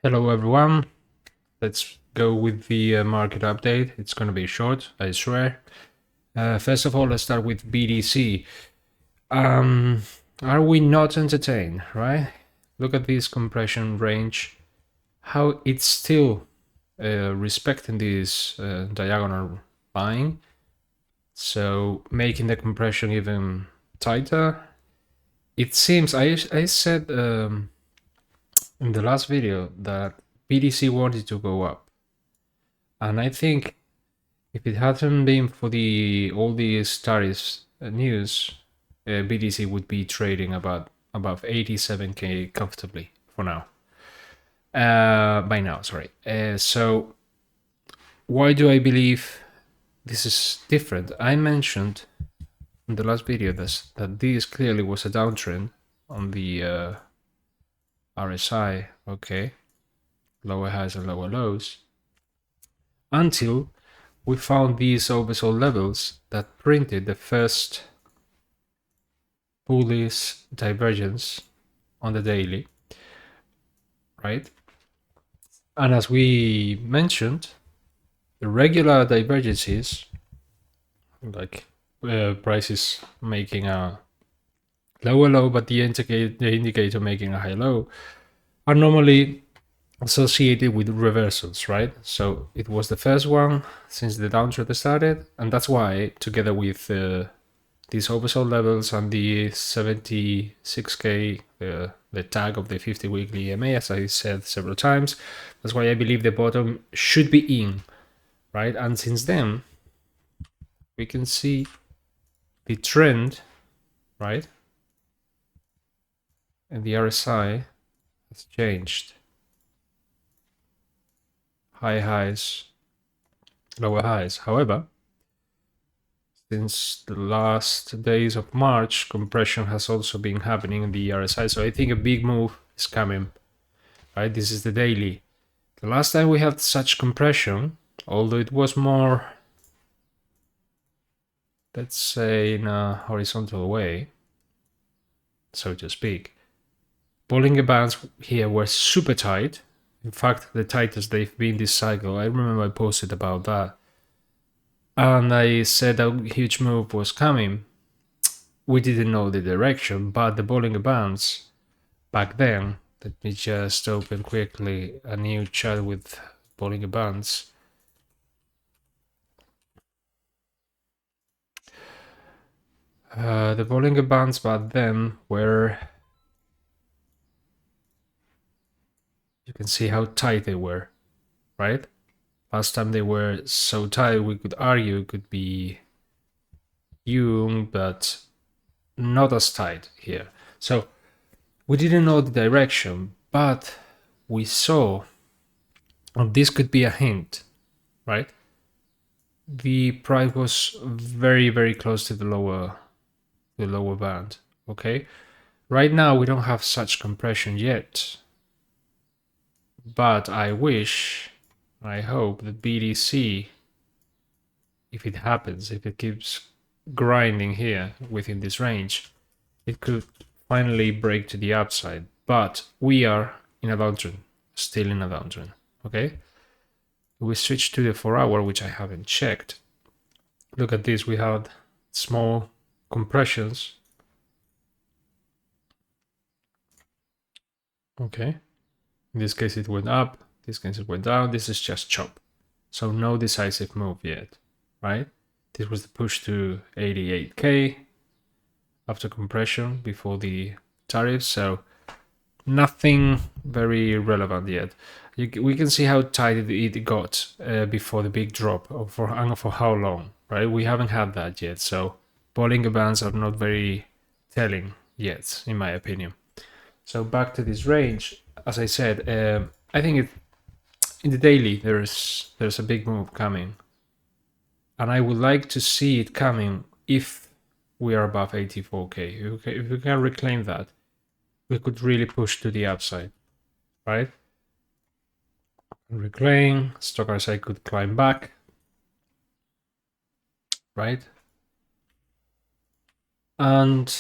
Hello everyone, let's go with the market update. It's going to be short, I swear. First of all, let's start with BTC. Are we not entertained, right? Look at this compression range, how it's still respecting this diagonal line, so making the compression even tighter. It seems, I said in the last video that BTC wanted to go up. And I think if it hadn't been for all these tariffs news, BTC would be trading about above 87k comfortably for now. By now, sorry. So why do I believe this is different? I mentioned in the last video that this clearly was a downtrend on the RSI. Okay, lower highs and lower lows until we found these oversold levels that printed the first bullish divergence on the daily, right? And as we mentioned, the regular divergences, like prices making a lower low, but the indicator making a high low, are normally associated with reversals, right? So it was the first one since the downtrend started, and that's why, together with these oversold levels and the 76k, the tag of the 50 weekly EMA, as I said several times, that's why I believe the bottom should be in, right? And since then, we can see the trend, right? And the RSI has changed. High highs, lower highs. However, since the last days of March, compression has also been happening in the RSI. So I think a big move is coming, right? This is the daily. The last time we had such compression, although it was more, let's say, in a horizontal way, so to speak, Bollinger Bands here were super tight. In fact, the tightest they've been this cycle. I remember I posted about that. And I said a huge move was coming. We didn't know the direction, but the Bollinger Bands back then, let me just open quickly a new chat with Bollinger Bands. The Bollinger Bands back then were, you can see how tight they were, right? Last time they were so tight, we could argue it could be Jung, but not as tight here. So we didn't know the direction, but we saw, and this could be a hint, right? The price was very, very close to the lower band. Okay, right now we don't have such compression yet, but I hope that BTC, if it happens, if it keeps grinding here within this range, it could finally break to the upside. But we are in a downtrend, still in a downtrend. Okay, we switch to the 4-hour, which I haven't checked. Look at this, we had small compressions. Okay, in this case it went up, in this case it went down. This is just chop, so no decisive move yet, right? This was the push to 88k after compression before the tariffs, so nothing very relevant yet. We can see how tight it got before the big drop, and for how long, right? We haven't had that yet, so Bollinger Bands are not very telling yet, in my opinion. So back to this range, as I said, I think in the daily there's a big move coming, and I would like to see it coming if we are above 84k. If we can reclaim that, we could really push to the upside, right? Reclaim, stock RSI could climb back, right? And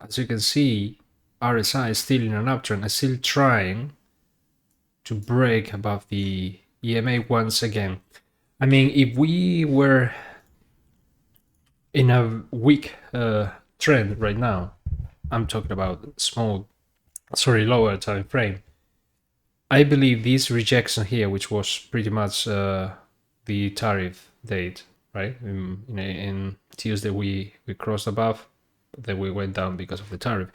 as you can see, RSI is still in an uptrend. I'm still trying to break above the EMA once again. I mean, if we were in a weak trend right now, I'm talking about lower time frame. I believe this rejection here, which was pretty much the tariff date, right? In Tuesday we crossed above, then we went down because of the tariff.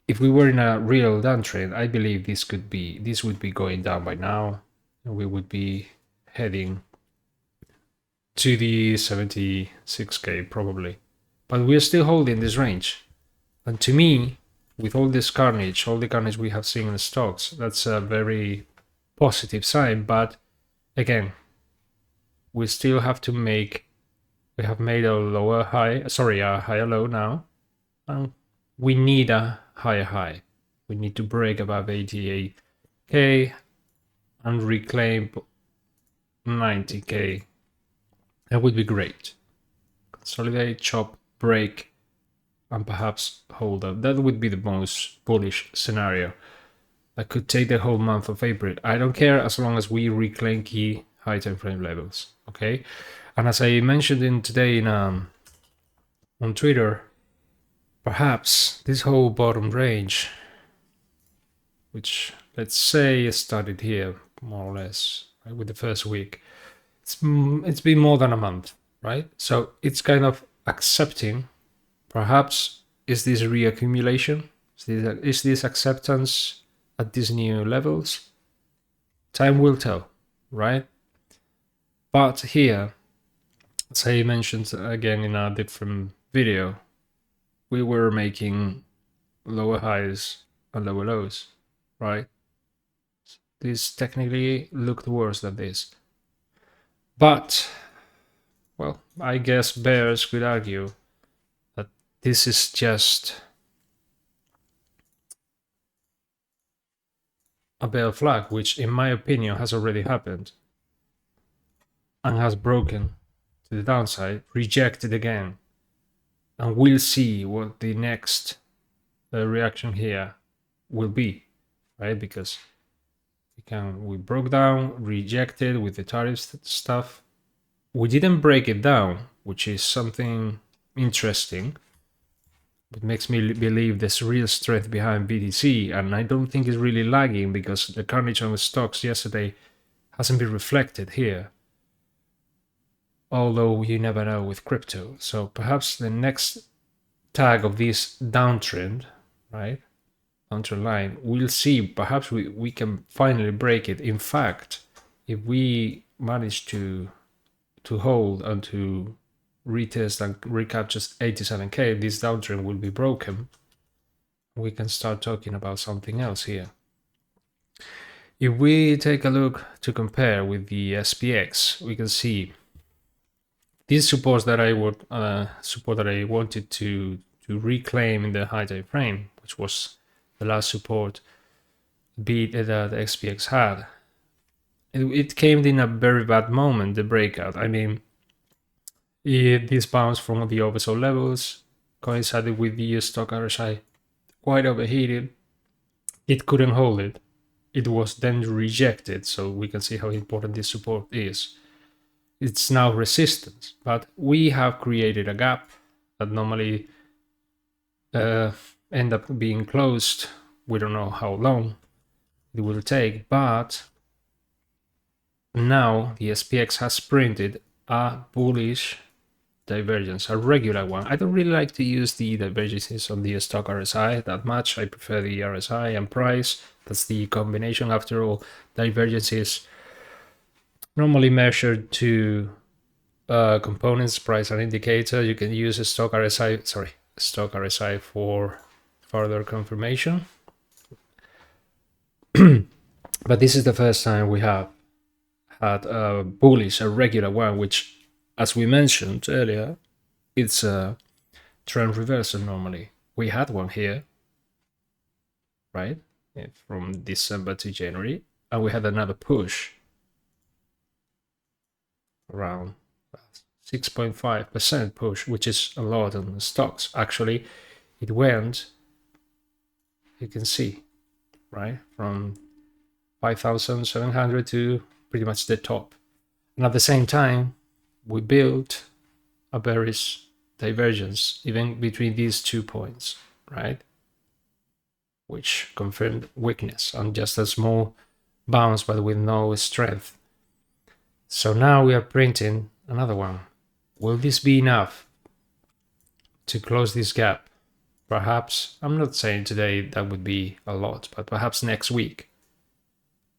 If we were in a real downtrend, I believe this would be going down by now, and we would be heading to the 76k probably. But we are still holding this range, and to me, with all this carnage, all the carnage we have seen in the stocks, that's a very positive sign. But again, we still have to we have made a higher low now, and we need a higher high. We need to break above 88k and reclaim 90k. That would be great. Consolidate, chop, break, and perhaps hold up. That would be the most bullish scenario. That could take the whole month of April. I don't care as long as we reclaim key high time frame levels. Okay, and as I mentioned today on Twitter, perhaps this whole bottom range, which let's say started here more or less, right, with the first week, it's been more than a month, right? So it's kind of accepting. Perhaps is this reaccumulation? Is this acceptance at these new levels? Time will tell, right? But here, as I mentioned again in a different video, we were making lower highs and lower lows, right? This technically looked worse than this. But, well, I guess bears could argue that this is just a bear flag, which in my opinion has already happened and has broken to the downside, rejected again, and we'll see what the next reaction here will be, right? Because we broke down, rejected with the tariffs stuff. We didn't break it down, which is something interesting. It makes me believe there's real strength behind BTC, and I don't think it's really lagging because the carnage on the stocks yesterday hasn't been reflected here. Although you never know with crypto. So perhaps the next tag of this downtrend, right? Downtrend line, we'll see. Perhaps we can finally break it. In fact, if we manage to hold and to retest and recapture 87k, this downtrend will be broken. We can start talking about something else here. If we take a look to compare with the SPX, we can see these supports that I wanted to reclaim in the high time frame, which was the last support beat that the SPX had. It came in a very bad moment, the breakout. I mean, this bounce from the oversold levels coincided with the stock RSI quite overheated. It couldn't hold it. It was then rejected, so we can see how important this support is. It's now resistance, but we have created a gap that normally end up being closed. We don't know how long it will take, but now the SPX has printed a bullish divergence, a regular one. I don't really like to use the divergences on the stock RSI that much. I prefer the RSI and price. That's the combination. After all, divergences normally measured to components, price, and indicator. You can use a stock RSI for further confirmation. But this is the first time we have had a bullish, a regular one, which, as we mentioned earlier, it's a trend reversal normally. We had one here, right, from December to January, and we had another push around 6.5% push, which is a lot on the stocks. Actually, it went, you can see, right, from 5,700 to pretty much the top. And at the same time, we built a bearish divergence even between these 2 points, right? Which confirmed weakness and just a small bounce, but with no strength. So now we are printing another one. Will this be enough to close this gap? Perhaps, I'm not saying today that would be a lot, but perhaps next week.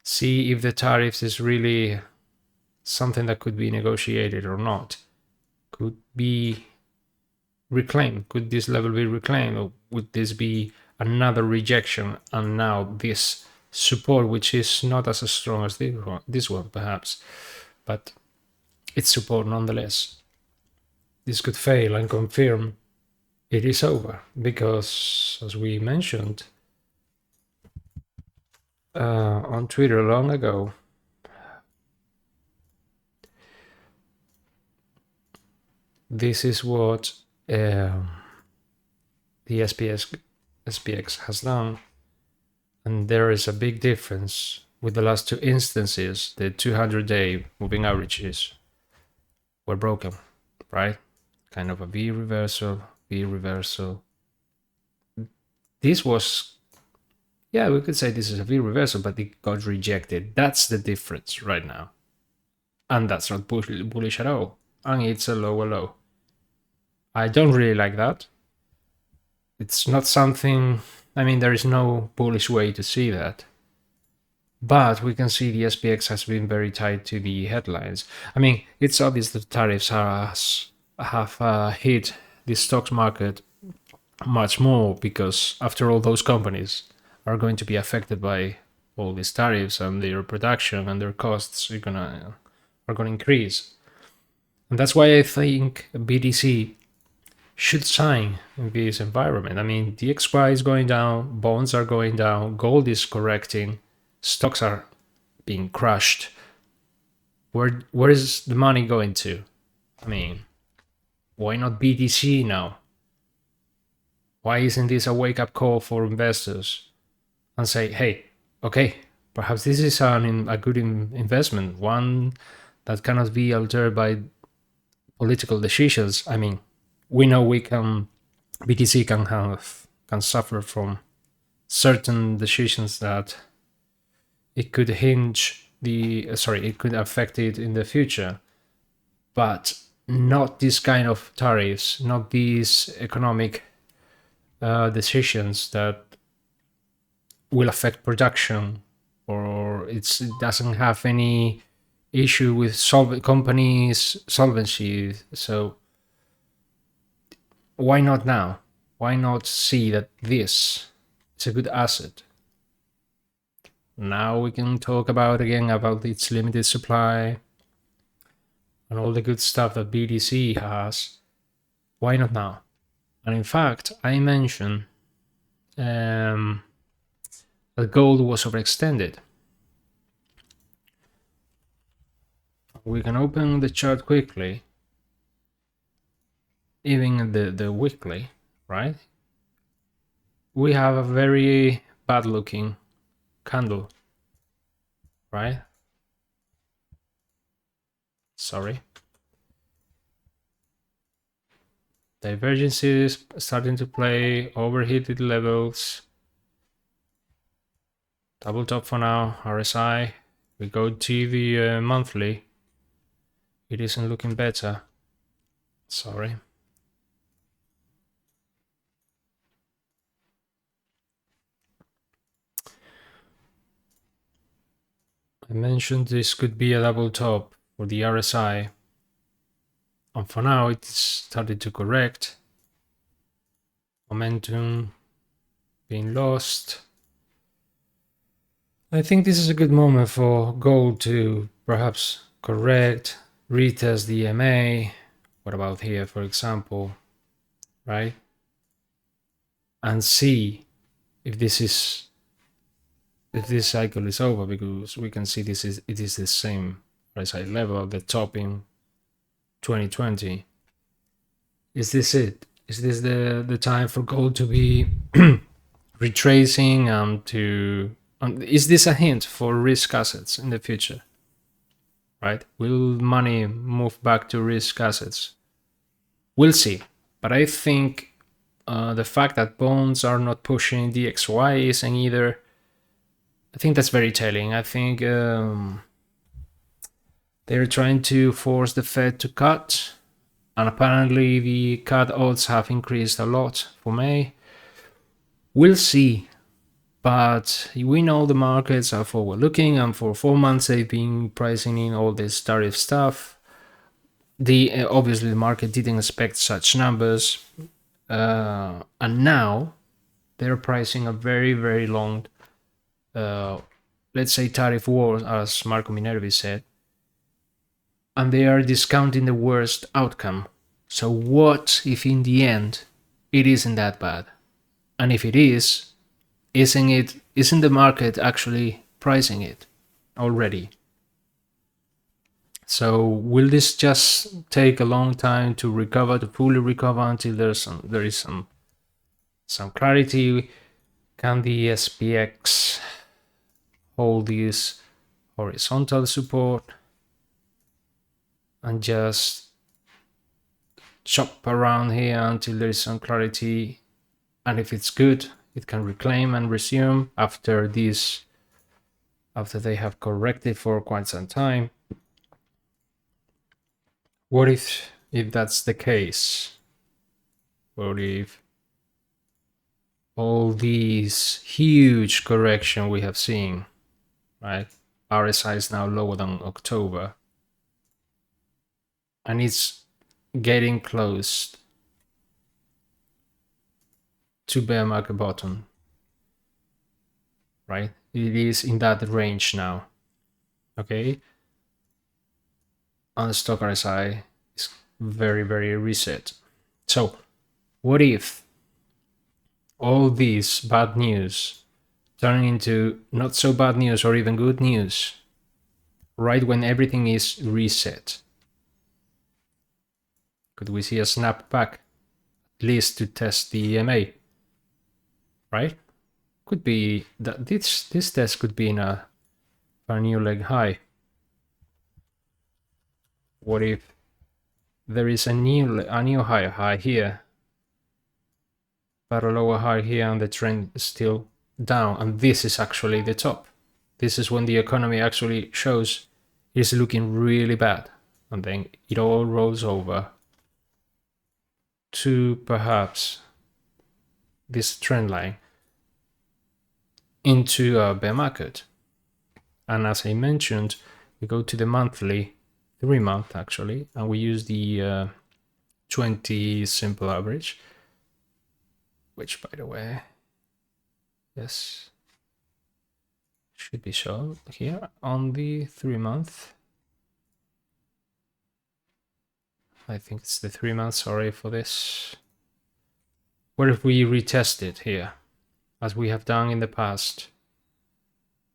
See if the tariffs is really something that could be negotiated or not. Could be reclaimed. Could this level be reclaimed, or would this be another rejection and now this support, which is not as strong as this one perhaps, but it's support nonetheless. This could fail and confirm it is over, because as we mentioned on Twitter long ago, this is what the SPX has done, and there is a big difference with the last 2 instances. The 200-day moving averages were broken, right? Kind of a V reversal. This was, yeah, we could say this is a V reversal, but it got rejected. That's the difference right now. And that's not bullish at all. And it's a lower low. I don't really like that. It's not something, I mean, there is no bullish way to see that. But we can see the SPX has been very tied to the headlines. I mean, it's obvious that tariffs have hit the stocks market much more, because after all, those companies are going to be affected by all these tariffs, and their production and their costs are gonna increase. And that's why I think BTC should shine in this environment. I mean, DXY is going down, bonds are going down, gold is correcting, stocks are being crushed. Where is the money going to? I mean, why not BTC now? Why isn't this a wake-up call for investors and say, hey, okay, perhaps this is a good investment, one that cannot be altered by political decisions. I mean, we know BTC can suffer from certain decisions that it could it could affect it in the future, but not this kind of tariffs, not these economic decisions that will affect production, or it doesn't have any issue with companies' solvency. So why not now? Why not see that this is a good asset? Now we can talk about its limited supply and all the good stuff that BTC has. Why not now? And in fact, I mentioned that gold was overextended. We can open the chart quickly, even the weekly, right? We have a very bad looking candle, right? Sorry. Divergences starting to play, overheated levels. Double top for now, RSI. We go to the monthly. It isn't looking better. Sorry. I mentioned this could be a double top for the RSI. And for now, it's started to correct. Momentum being lost. I think this is a good moment for gold to perhaps correct, retest the EMA. What about here, for example, right? And see if this cycle is over, because we can see it is the same RSI level, the top in 2020. Is this it? Is this the time for gold to be retracing and to Is this a hint for risk assets in the future? Right? Will money move back to risk assets? We'll see. But I think the fact that bonds are not pushing DXY isn't either. I think that's very telling. I think they're trying to force the Fed to cut, and apparently the cut odds have increased a lot for May. We'll see. But we know the markets are forward looking, and for 4 months they've been pricing in all this tariff stuff. Obviously the market didn't expect such numbers, and now they're pricing a very, very long, let's say, tariff war, as Marco Minervi said, and they are discounting the worst outcome. So what if in the end it isn't that bad? And if it is, isn't the market actually pricing it already? So will this just take a long time to recover, to fully recover, until there is some clarity? Can the SPX hold this horizontal support and just chop around here until there is some clarity? And if it's good, it can reclaim and resume after they have corrected for quite some time. What if that's the case? What if all these huge correction we have seen, right? RSI is now lower than October, and it's getting close to bear market bottom, right? It is in that range now, okay? And the stock RSI is very, very reset. So what if all these bad news turn into not so bad news or even good news right when everything is reset? Could we see a snapback, at least to test the EMA, right? Could be that this test could be in a new leg high. What if there is a new high here, but a lower high here, and the trend is still down, and this is actually the top? This is when the economy actually shows it's looking really bad, and then it all rolls over to perhaps this trend line into a bear market. And as I mentioned, we go to the monthly, 3 month actually, and we use the 20 simple average, which, by the way, yes, should be shown here on the 3 month. I think it's the 3 months, sorry for this. What if we retest it here, as we have done in the past,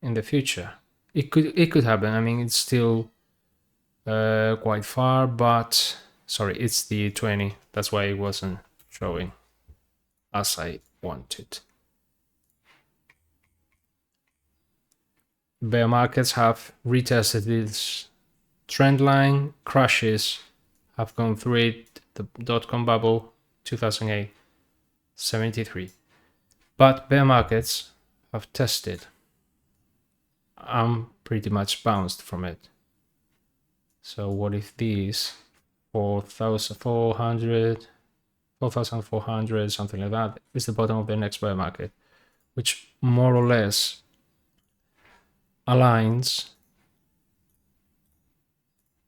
in the future? It could happen. I mean, it's still quite far, but sorry, it's the 20. That's why it wasn't showing as I wanted. Bear markets have retested this trend line. Crashes have gone through it. The dot-com bubble, 2008, 73. But bear markets have tested. I'm pretty much bounced from it. So what if these 4,400, something like that, is the bottom of the next bear market, which more or less aligns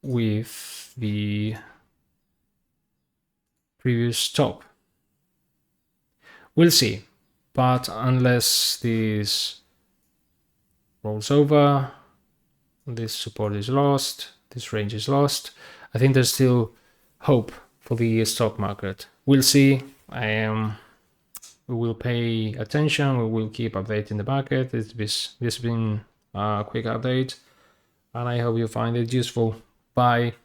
with the previous top. We'll see, but unless this rolls over, this support is lost, this range is lost, I think there's still hope for the stock market. We'll see. We will pay attention. We will keep updating the market. This has been a quick update, and I hope you find it useful. Bye.